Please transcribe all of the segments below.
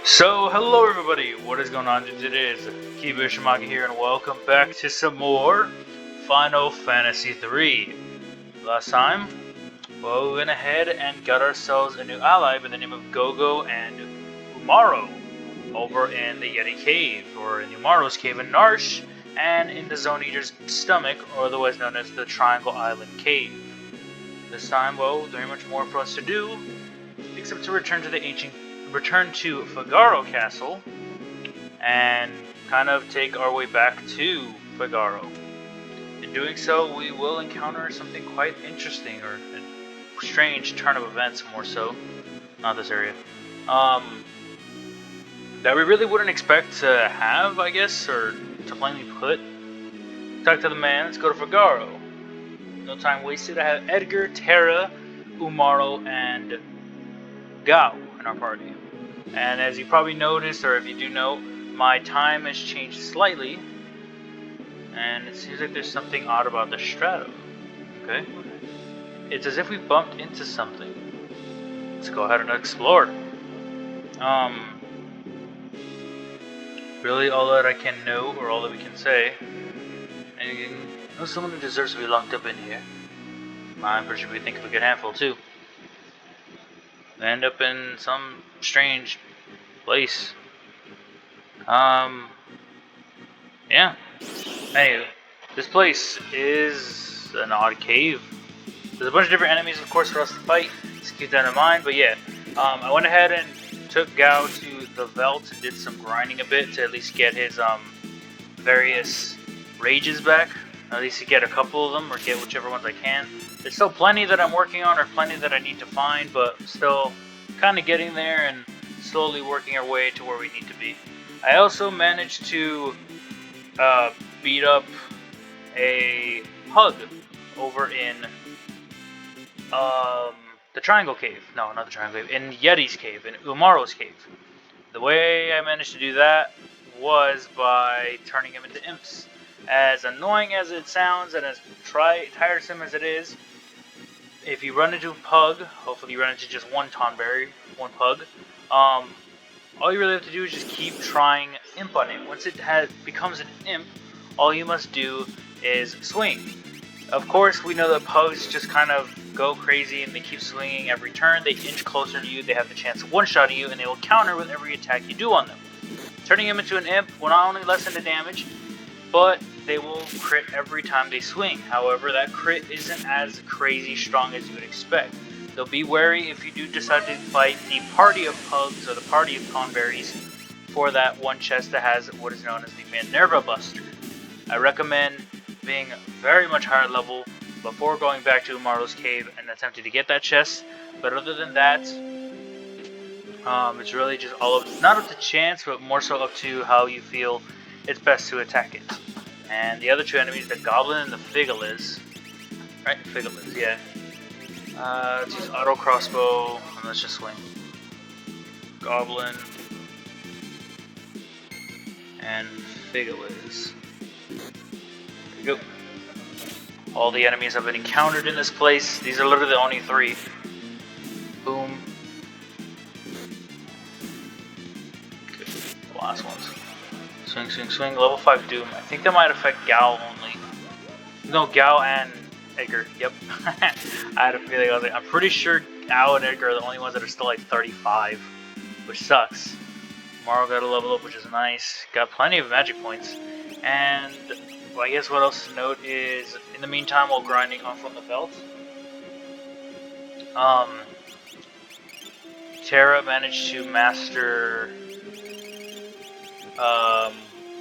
So, hello everybody, what is going on? Today is Kiba Shimaki here, and welcome back to some more Final Fantasy III. Last time, well, we went ahead and got ourselves a new ally by the name of Gogo and Umaro over in the Yeti Cave, or in Umaro's Cave in Narsh, and in the Zone Eater's stomach, or otherwise known as the Triangle Island Cave. This time, well, very much more for us to do, except to return to Figaro Castle and kind of take our way back to Figaro. In doing so, we will encounter something quite interesting, or a strange turn of events, more so. Not this area. That we really wouldn't expect to have, I guess, or to plainly put. Talk to the man, let's go to Figaro. No time wasted, I have Edgar, Terra, Umaro, and Gao in our party. And as you probably noticed, or if you do know, my time has changed slightly, and it seems like there's something odd about the stratum. Okay? It's as if we bumped into something. Let's go ahead and explore. Really all that I can know, or all that we can say, and you know someone who deserves to be locked up in here. I'm pretty sure we think of a good handful too. They end up in some strange place. Yeah. Anywho, this place is an odd cave. There's a bunch of different enemies, of course, for us to fight, so keep that in mind. But yeah, I went ahead and took Gao to the Veldt and did some grinding a bit to at least get his various rages back. At least to get a couple of them, or get whichever ones I can. There's still plenty that I'm working on, or plenty that I need to find, but still kind of getting there and slowly working our way to where we need to be. I also managed to beat up a pug over in the Triangle Cave. No, not the Triangle Cave. In Yeti's Cave, in Umaro's Cave. The way I managed to do that was by turning him into imps. As annoying as it sounds and as tiresome as it is, if you run into a pug, hopefully you run into just one Tonberry, one pug, all you really have to do is just keep trying imp on it. Once it becomes an imp, all you must do is swing. Of course, we know that pugs just kind of go crazy and they keep swinging every turn. They inch closer to you, they have the chance of one-shotting you, and they will counter with every attack you do on them. Turning him into an imp will not only lessen the damage, but they will crit every time they swing. However, that crit isn't as crazy strong as you would expect. So be wary if you do decide to fight the party of pugs or the party of Tonberries for that one chest that has what is known as the Minerva Buster. I recommend being very much higher level before going back to Umaro's Cave and attempting to get that chest. But other than that, it's really just all up, not up to chance, but more so up to how you feel it's best to attack it. And the other two enemies, the Goblin and the Figaliz. Right? Figaliz, yeah. Let's use auto crossbow, and let's just swing. Goblin and Figaliz. There you go. All the enemies have been encountered in this place. These are literally the only three. Boom. Okay, the last ones. Swing, swing, swing. Level 5 Doom. I think that might affect Gao only. No, Gao and Edgar. Yep. I had a feeling. I was like, I'm pretty sure Gao and Edgar are the only ones that are still like 35, which sucks. Umaro got a level up, which is nice. Got plenty of magic points. And well, I guess what else to note is, in the meantime, while grinding off on the Veldt, Terra managed to master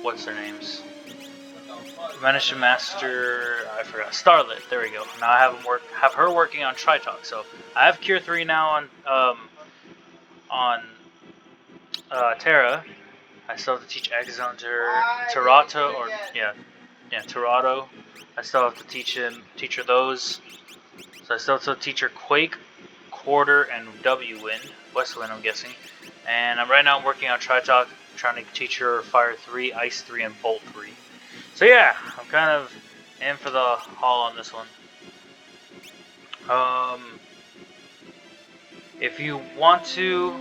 what's their names? Managed to master, I forgot, Starlit. There we go. Now I have her working on Tritalk. So I have Cure 3 now on Terra. I still have to teach Exxon to Terato, or yeah, Terato. I still have to teach her those. So I still have to teach her Quake, Quarter, and W Wind, West Wind, I'm guessing. And right now I'm working on Tritalk, trying to teach her Fire 3, Ice 3, and Bolt 3. So yeah, I'm kind of in for the haul on this one. If you want to,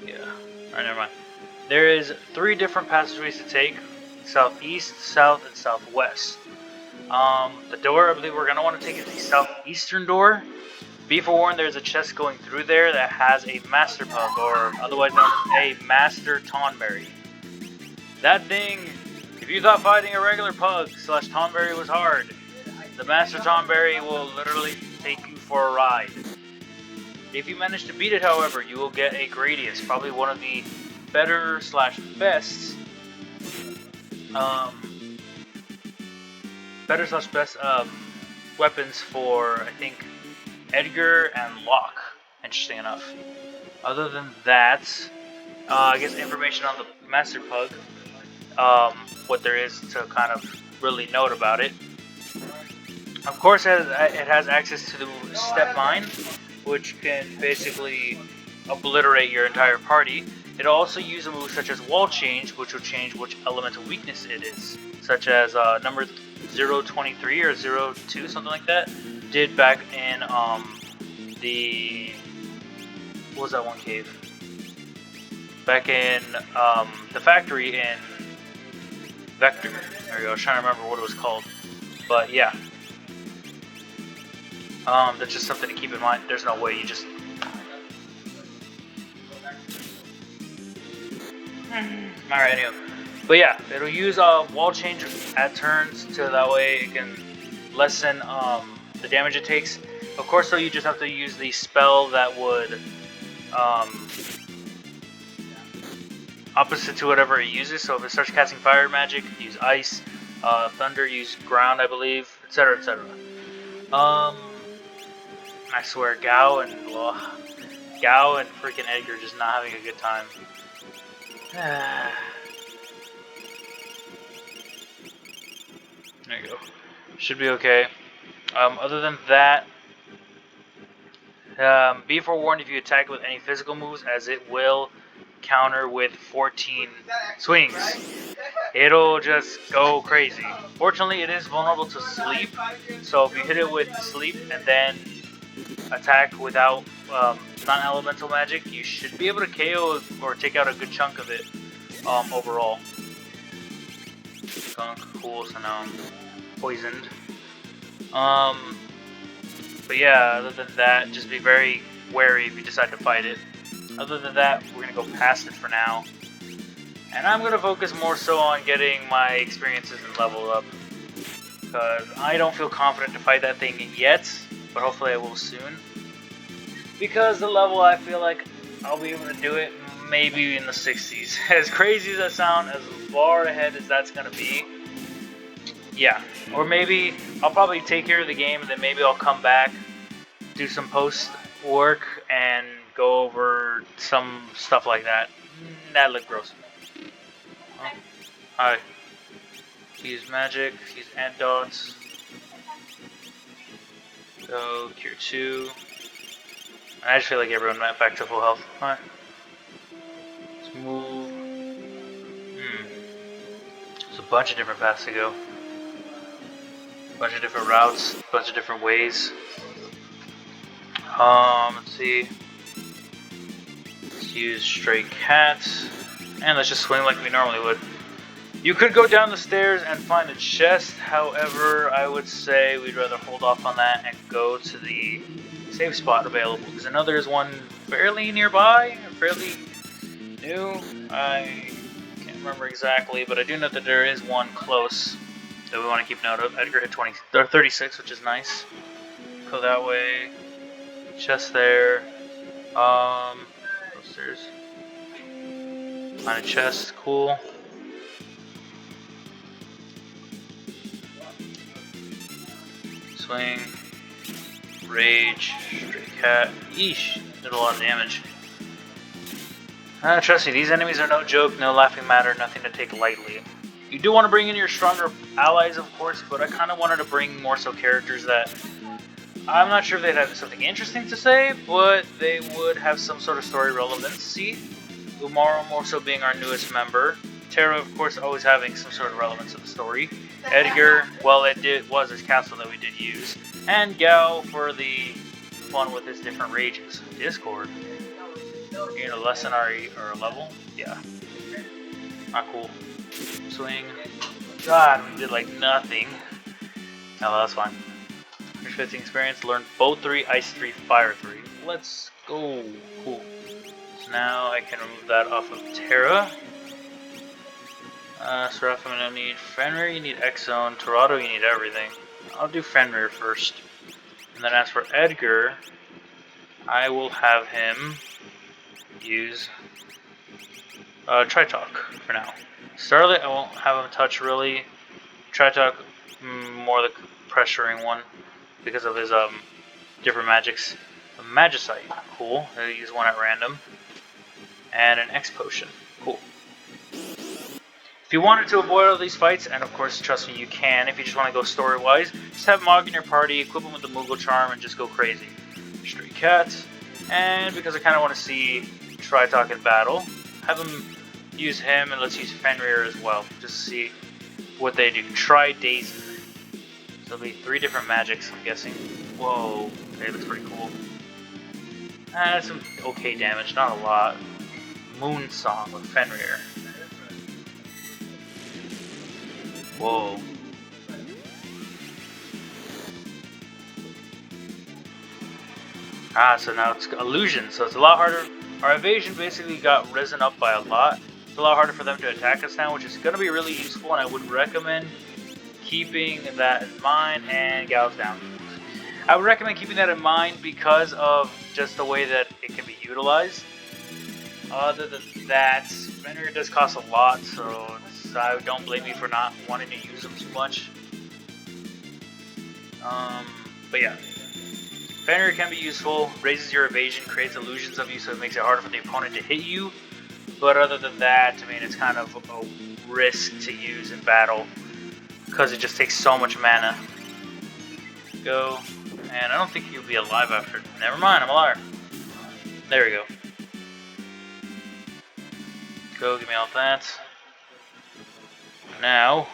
yeah, Alright, never mind. There is 3 different passageways to take: southeast, south, and southwest. The door I believe we're gonna want to take is the southeastern door. Be forewarned, there's a chest going through there that has a master pug, or otherwise known as a master tonberry. That thing, if you thought fighting a regular pug / tonberry was hard, the master tonberry will literally take you for a ride. If you manage to beat it, however, you will get a Gradius, probably one of the better / best, weapons for, I think, Edgar and Locke, interesting enough. Other than that, I guess information on the Master Pug, what there is to kind of really note about it. Of course, it has access to the Step Mine, which can basically obliterate your entire party. It'll also use a move such as Wall Change, which will change which elemental weakness it is, such as number 023 or 02, something like that, did back in the, what was that one cave? Back in the factory in Vector. There we go. I was trying to remember what it was called, but yeah. That's just something to keep in mind. There's no way you just. Alright, anyway. But yeah, it'll use Wall Change at turns, so that way it can lessen the damage it takes. Of course, though, you just have to use the spell that would opposite to whatever it uses. So if it starts casting fire magic, use ice. Thunder, use ground, I believe, etc., etc. I swear, Gao and freaking Edgar just not having a good time. There you go. Should be okay. Other than that, be forewarned if you attack with any physical moves, as it will counter with 14 swings. It'll just go crazy. Fortunately, it is vulnerable to sleep, so if you hit it with sleep and then attack without non-elemental magic, you should be able to KO or take out a good chunk of it overall. Skunk, cool, so now I'm poisoned. But yeah, other than that, just be very wary if you decide to fight it. Other than that, we're going to go past it for now. And I'm going to focus more so on getting my experiences and level up, because I don't feel confident to fight that thing yet, but hopefully I will soon. Because the level, I feel like I'll be able to do it maybe in the 60s. As crazy as that sounds, as far ahead as that's going to be, yeah. Or maybe I'll probably take care of the game and then maybe I'll come back, do some post work, and go over some stuff like that. That looked gross. Oh. Alright. Use magic, use antidotes. Go, cure 2. I just feel like everyone went back to full health. Alright. Let's move. There's a bunch of different paths to go. A bunch of different routes, a bunch of different ways. Let's see. Let's use Stray Cats. And let's just swing like we normally would. You could go down the stairs and find a chest, however, I would say we'd rather hold off on that and go to the save spot available, because I know there's one fairly nearby, fairly new. I can't remember exactly, but I do know that there is one close that we want to keep note of. Edgar hit 36, which is nice. Go that way. Chest there. Upstairs. Find a chest, cool. Swing. Rage. Stray cat. Yeesh. Did a lot of damage. Trust me, these enemies are no joke, no laughing matter, nothing to take lightly. You do want to bring in your stronger allies, of course, but I kind of wanted to bring more so characters that I'm not sure if they'd have something interesting to say, but they would have some sort of story relevancy. Umaro more so being our newest member. Terra, of course, always having some sort of relevance to the story. Edgar, well, was his castle that we did use. And Gao for the fun with his different rages. Discord. Gain a lesson our level. Yeah. Not cool. Swing. God, we did like nothing. Oh, that's fine. 115 experience. Learn Bow 3, Ice 3, Fire 3. Let's go. Cool. So now I can remove that off of Terra. Seraph, I need Fenrir, you need X-Zone. Torado, you need everything. I'll do Fenrir first. And then as for Edgar, I will have him use Tritalk for now. Starlit, I won't have him touch really. Tritalk, more the pressuring one because of his different magics. A Magicite, cool. I'll use one at random. And an X potion, cool. If you wanted to avoid all these fights, and of course, trust me, you can. If you just want to go story-wise, just have Mog in your party, equip him with the Moogle Charm, and just go crazy. Stray Cat, and because I kind of want to see Tritalk in battle, have him use him, and let's use Fenrir as well, just to see what they do. Try Daisy. So there'll be 3 different magics, I'm guessing. Whoa, okay, looks pretty cool. That's some okay damage, not a lot. Moon Song with Fenrir. Whoa. So now it's illusion, so it's a lot harder. Our evasion basically got risen up by a lot. It's a lot harder for them to attack us now, which is going to be really useful, and I would recommend keeping that in mind. And Gal's down. I would recommend keeping that in mind because of just the way that it can be utilized. Other than that, Fenrir does cost a lot, so I don't blame you for not wanting to use them too much. But yeah, Fenrir can be useful, raises your evasion, creates illusions of you, so it makes it harder for the opponent to hit you. But other than that, I mean, it's kind of a risk to use in battle because it just takes so much mana. Go, and I don't think you'll be alive after. Never mind, I'm a liar. There we go. Go, give me all that. Now,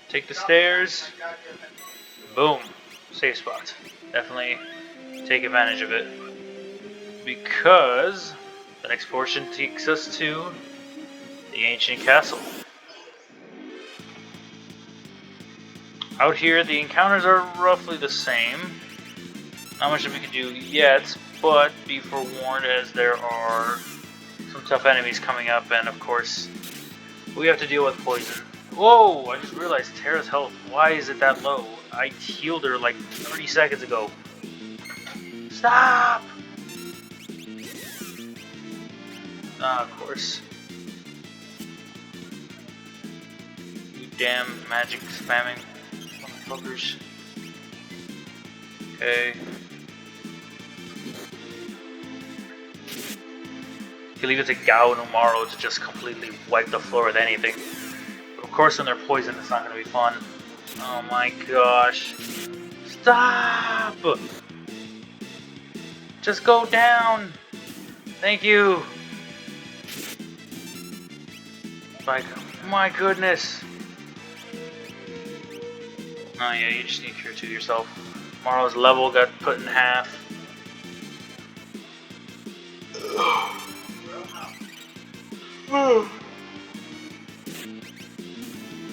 take the stairs. Boom. Safe spot. Definitely take advantage of it. Because the next portion takes us to the ancient castle. Out here, the encounters are roughly the same. Not much that we can do yet, but be forewarned as there are some tough enemies coming up, and of course, we have to deal with poison. Whoa, I just realized Terra's health. Why is it that low? I healed her like 30 seconds ago. Stop! Of course. You damn magic spamming motherfuckers. Okay. You can leave it to Gao and Umaro to just completely wipe the floor with anything. But of course, when they're poisoned, it's not going to be fun. Oh my gosh. Stop! Just go down! Thank you! Like, my goodness! Oh yeah, you just need to cure 2 yourself. Umaro's level got put in half.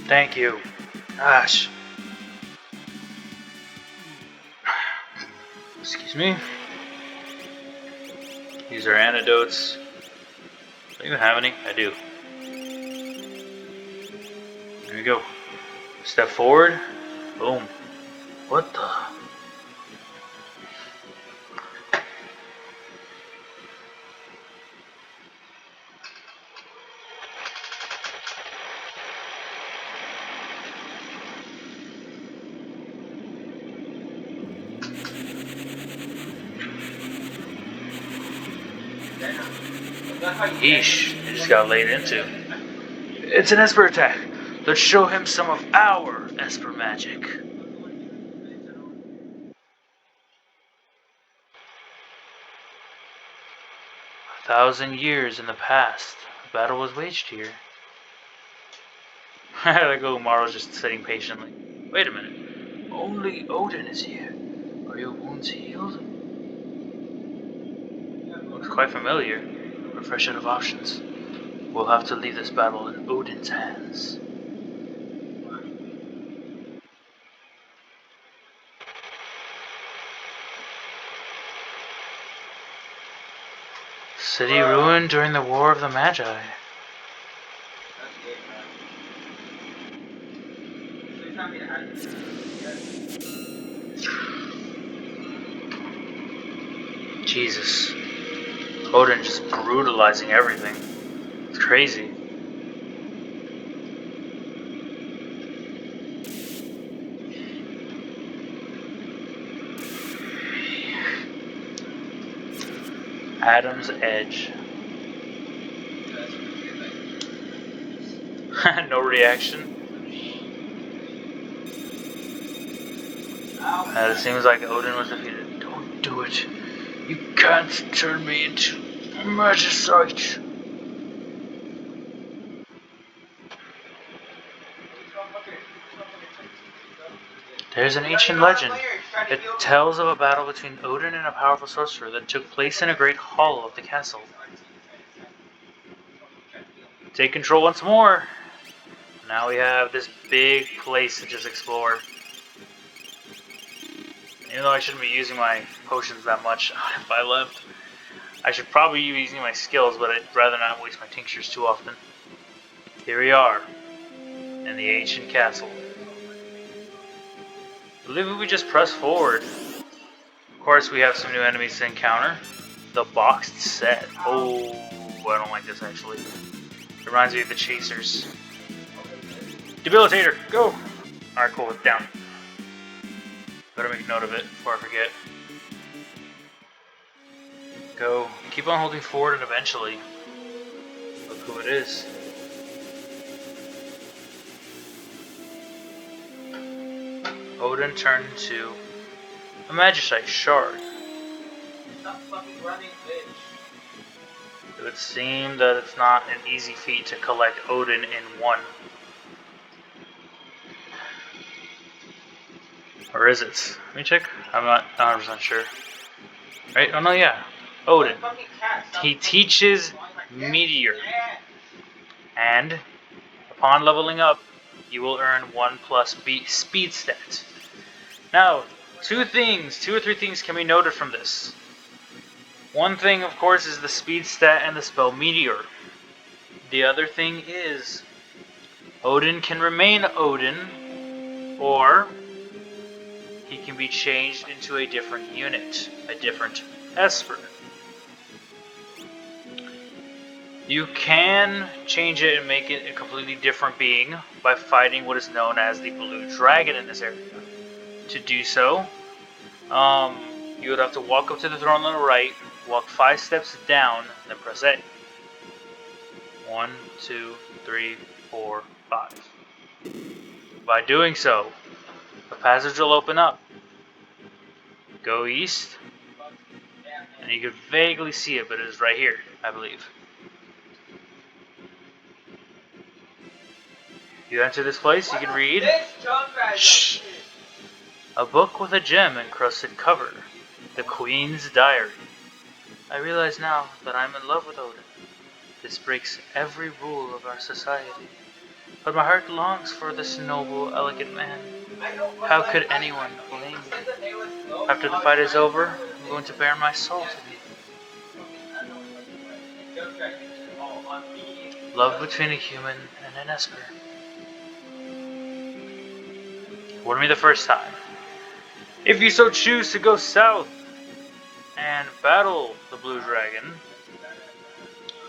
Thank you. Gosh. Excuse me. These are antidotes. Do I even have any? I do. There we go. Step forward. Boom. What the? Yeesh, he just got laid into. It's an Esper attack. Let's show him some of our Esper magic. 1,000 years in the past, a battle was waged here. There go, Umaro's just sitting patiently. Wait a minute. Only Odin is here. Are your wounds healed? Looks quite familiar. We're fresh out of options. We'll have to leave this battle in Odin's hands. City ruined during the War of the Magi. Jesus. Odin just brutalizing everything. It's crazy. Adam's Edge. No reaction. It seems like Odin was defeated. Don't do it. You can't turn me into magicite. There's an ancient legend. It tells of a battle between Odin and a powerful sorcerer that took place in a great hall of the castle. Take control once more. Now we have this big place to just explore. Even though I shouldn't be using my potions that much if I left. I should probably be using my skills, but I'd rather not waste my tinctures too often. Here we are, in the ancient castle. I believe if we just press forward. Of course, we have some new enemies to encounter. The boxed set. Oh, I don't like this actually. It reminds me of the chasers. Debilitator, go! Alright, cool, it's down. Better make note of it before I forget. Go. Keep on holding forward and eventually. Look who it is. Odin turned into a magicite shard. Stop fucking running, bitch. It would seem that it's not an easy feat to collect Odin in one. Or is it? Let me check. I'm not 100% sure. Right? Oh no, yeah. Odin. He teaches Meteor. And upon leveling up, you will earn 1+ speed stat. Now, two or three things can be noted from this. One thing, of course, is the speed stat and the spell Meteor. The other thing is Odin can remain Odin, or he can be changed into a different unit, a different Esper. You can change it and make it a completely different being by fighting what is known as the Blue Dragon in this area. To do so, you would have to walk up to the throne on the right, walk 5 steps down, then press A. 1, 2, 3, 4, 5. By doing so, a passage will open up. Go east, and you can vaguely see it, but it is right here, I believe. You enter this place, you can read Shh. A book with a gem encrusted cover, The Queen's Diary. I realize now that I'm in love with Odin. This breaks every rule of our society. But my heart longs for this noble, elegant man. How could anyone blame me? After the fight is over, I'm going to bare my soul to thee. Love between a human and an Esper. Warn me the first time. If you so choose to go south and battle the Blue Dragon,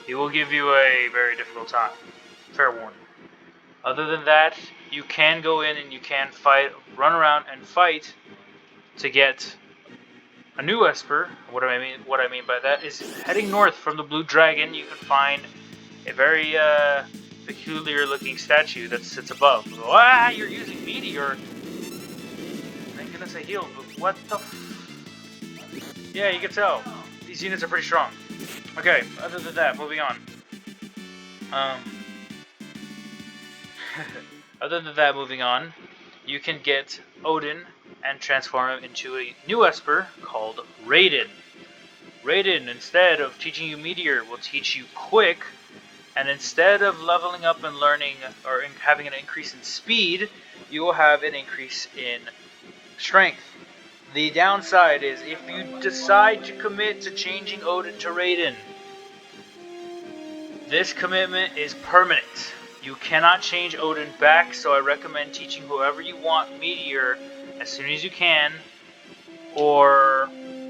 he will give you a very difficult time. Fair warning. Other than that, you can go in and you can fight, run around and fight to get a new Esper. What I mean by that is heading north from the Blue Dragon, you can find a very peculiar looking statue that sits above. Ah, you're using Meteor. Thank goodness I healed, but what the Yeah, you can tell. These units are pretty strong. Okay, other than that, moving on. Other than that, moving on, you can get Odin and transform him into a new Esper called Raiden. Raiden, instead of teaching you Meteor, will teach you Quick, and instead of leveling up and learning or having an increase in speed, you will have an increase in strength. The downside is if you decide to commit to changing Odin to Raiden, this commitment is permanent. You cannot change Odin back, so I recommend teaching whoever you want Meteor as soon as you can, or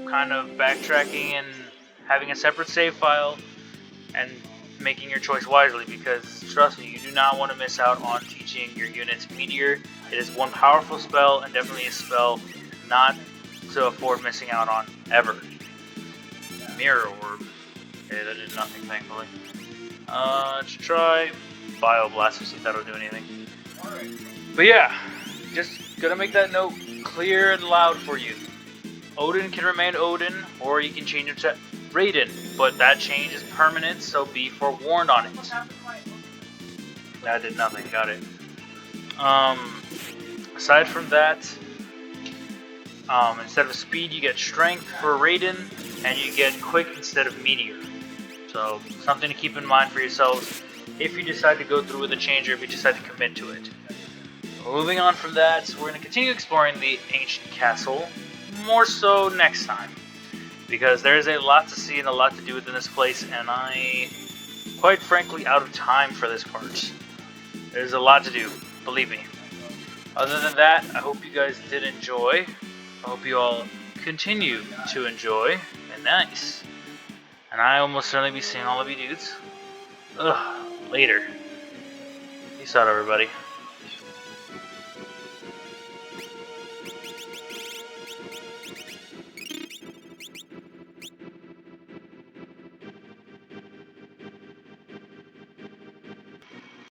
kind of backtracking and having a separate save file and making your choice wisely, because trust me, you do not want to miss out on teaching your units Meteor. It is one powerful spell and definitely a spell not to afford missing out on ever. Mirror Orb. Okay, that did nothing, thankfully. Let's try Bioblast to see if that'll do anything. But yeah, just gonna make that note clear and loud for you. Odin can remain Odin, or you can change it to Raiden, but that change is permanent, so be forewarned on it. That did nothing, got it. Aside from that, instead of speed, you get strength for Raiden, and you get quick instead of Meteor. So, something to keep in mind for yourselves if you decide to go through with the change or if you decide to commit to it. Moving on from that, we're going to continue exploring the ancient castle, more so next time, because there's a lot to see and a lot to do within this place, and I, quite frankly, out of time for this part. There's a lot to do, believe me. Other than that, I hope you guys did enjoy. I hope you all continue to enjoy, and nice. And I will most certainly be seeing all of you dudes later. Peace out, everybody.